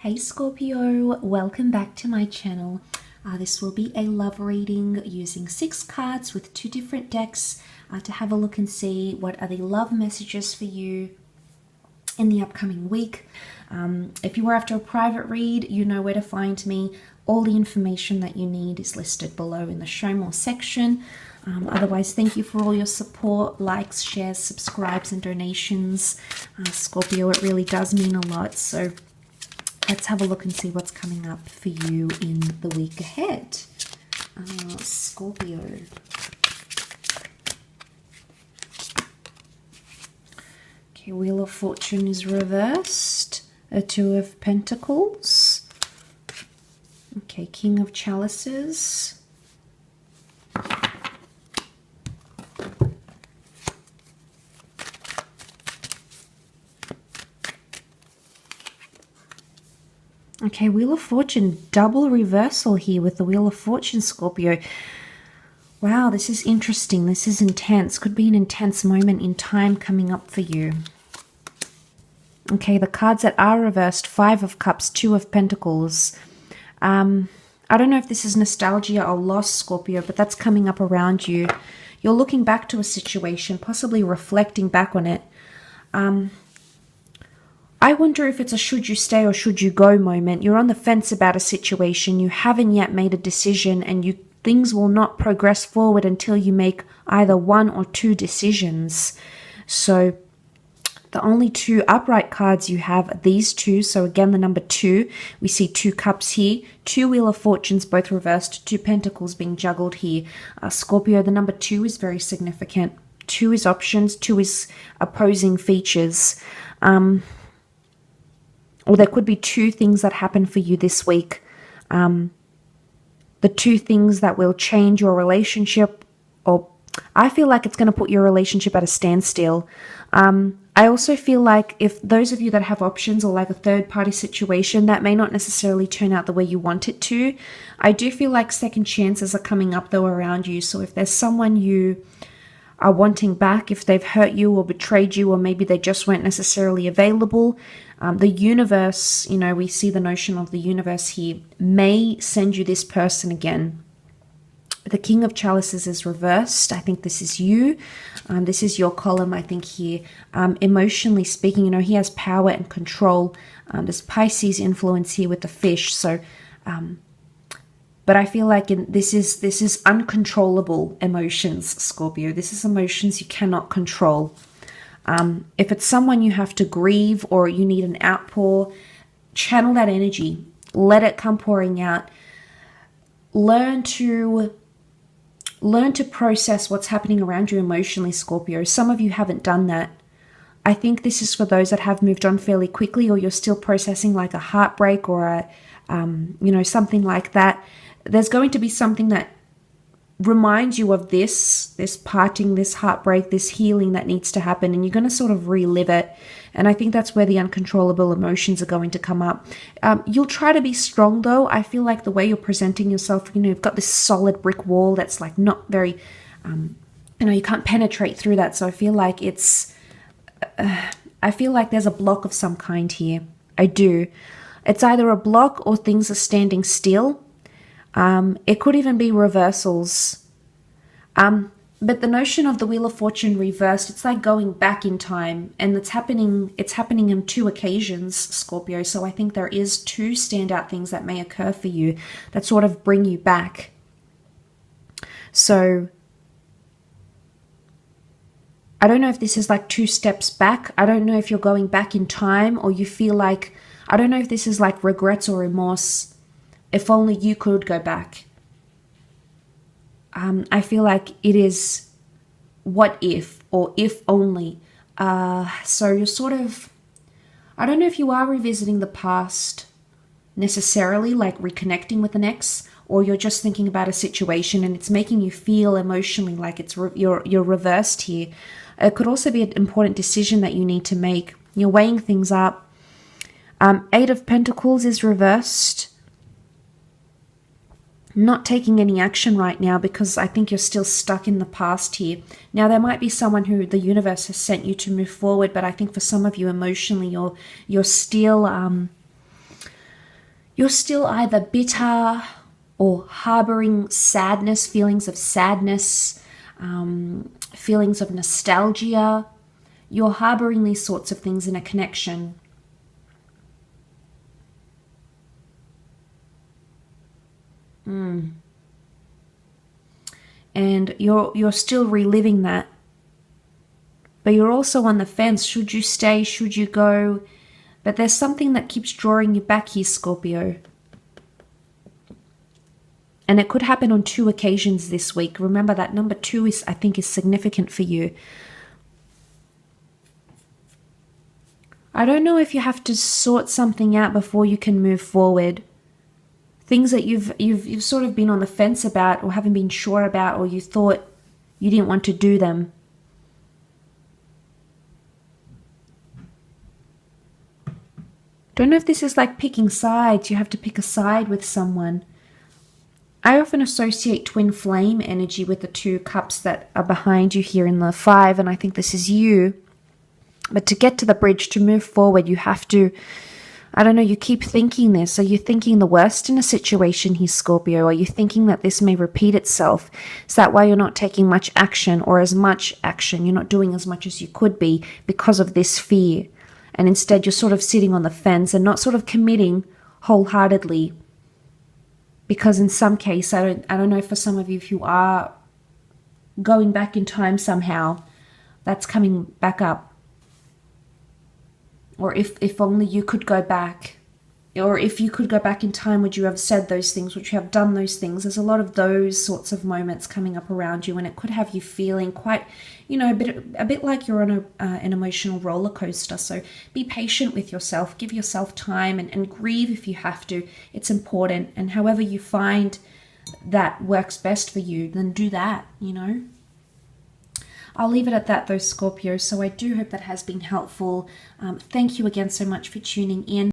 Hey Scorpio, welcome back to my channel. This will be a love reading using 6 cards with 2 different decks to have a look and see what are the love messages for you in the upcoming week. If you are after a private read, you know where to find me. All the information that you need is listed below in the show more section. Otherwise, thank you for all your support, likes, shares, subscribes, and donations. Scorpio, it really does mean a lot. So let's have a look and see what's coming up for you in the week ahead. Scorpio. Okay, Wheel of Fortune is reversed. A 2 of Pentacles. Okay, King of Chalices. Okay, Wheel of Fortune, double reversal here with the Wheel of Fortune, Scorpio. Wow, this is interesting. This is intense. Could be an intense moment in time coming up for you. Okay, the cards that are reversed, 5 of Cups, 2 of Pentacles. I don't know if this is nostalgia or loss, Scorpio, but that's coming up around you. You're looking back to a situation, possibly reflecting back on it. I wonder if it's a should you stay or should you go moment. You're on the fence about a situation. You haven't yet made a decision, and things will not progress forward until you make either 1 or 2 decisions. So the only 2 upright cards you have are these 2. So again, the number 2, we see 2 cups here, 2 Wheel of Fortunes, both reversed, 2 Pentacles being juggled here. Scorpio, the number 2 is very significant. 2 is options, 2 is opposing features. Or there could be 2 things that happen for you this week. The 2 things that will change your relationship, or I feel like it's going to put your relationship at a standstill. I also feel like if those of you that have options or like a third-party situation, that may not necessarily turn out the way you want it to. I do feel like second chances are coming up though around you. So if there's someone you are wanting back, if they've hurt you or betrayed you, or maybe they just weren't necessarily available, the universe, you know, we see the notion of the universe here, may send you this person again. The King of Chalices is reversed. I think this is you. This is your column, I think, here. Emotionally speaking, you know, he has power and control. There's Pisces influence here with the fish. So, but I feel like this is uncontrollable emotions, Scorpio. This is emotions you cannot control. If it's someone you have to grieve or you need an outpour, channel that energy. Let it come pouring out. Learn to process what's happening around you emotionally, Scorpio. Some of you haven't done that. I think this is for those that have moved on fairly quickly, or you're still processing like a heartbreak or a, you know, something like that. There's going to be something that reminds you of this parting, this heartbreak, this healing that needs to happen, and you're going to sort of relive it. And I think that's where the uncontrollable emotions are going to come up. You'll try to be strong though. I feel like the way you're presenting yourself, you know, you've got this solid brick wall that's like not very, you know, you can't penetrate through that. So I feel like I feel like there's a block of some kind here. I do. It's either a block or things are standing still. It could even be reversals. But the notion of the Wheel of Fortune reversed, it's like going back in time, and it's happening in 2 occasions, Scorpio. So I think there is 2 standout things that may occur for you that sort of bring you back. So I don't know if this is like 2 steps back. I don't know if you're going back in time, or you feel like, I don't know if this is like regrets or remorse. If only you could go back. I feel like it is what if, or if only. So you're sort of, I don't know if you are revisiting the past necessarily, like reconnecting with an ex, or you're just thinking about a situation and it's making you feel emotionally like you're reversed here. It could also be an important decision that you need to make. You're weighing things up. 8 of Pentacles is reversed. Not taking any action right now because I think you're still stuck in the past here. Now, there might be someone who the universe has sent you to move forward, but I think for some of you emotionally, you're still You're still either bitter or harboring sadness, feelings of sadness, feelings of nostalgia. You're harboring these sorts of things in a connection. And you're still reliving that. But you're also on the fence. Should you stay? Should you go? But there's something that keeps drawing you back here, Scorpio. And it could happen on 2 occasions this week. Remember that number 2 I think is significant for you. I don't know if you have to sort something out before you can move forward. Things that you've sort of been on the fence about, or haven't been sure about, or you thought you didn't want to do them. Don't know if this is like picking sides. You have to pick a side with someone. I often associate twin flame energy with the 2 cups that are behind you here in the 5, and I think this is you. But to get to the bridge, to move forward, you have to, I don't know, you keep thinking this. Are you thinking the worst in a situation here, Scorpio? Are you thinking that this may repeat itself? Is that why you're not taking much action, or as much action? You're not doing as much as you could be because of this fear. And instead you're sort of sitting on the fence and not sort of committing wholeheartedly. Because in some case, I don't know, for some of you, if you are going back in time somehow, that's coming back up. Or if only you could go back. Or if you could go back in time, would you have said those things? Would you have done those things? There's a lot of those sorts of moments coming up around you, and it could have you feeling quite, you know, a bit like you're on an emotional roller coaster. So be patient with yourself. Give yourself time and grieve if you have to. It's important. And however you find that works best for you, then do that, you know. I'll leave it at that though, Scorpio. So I do hope that has been helpful. Thank you again so much for tuning in.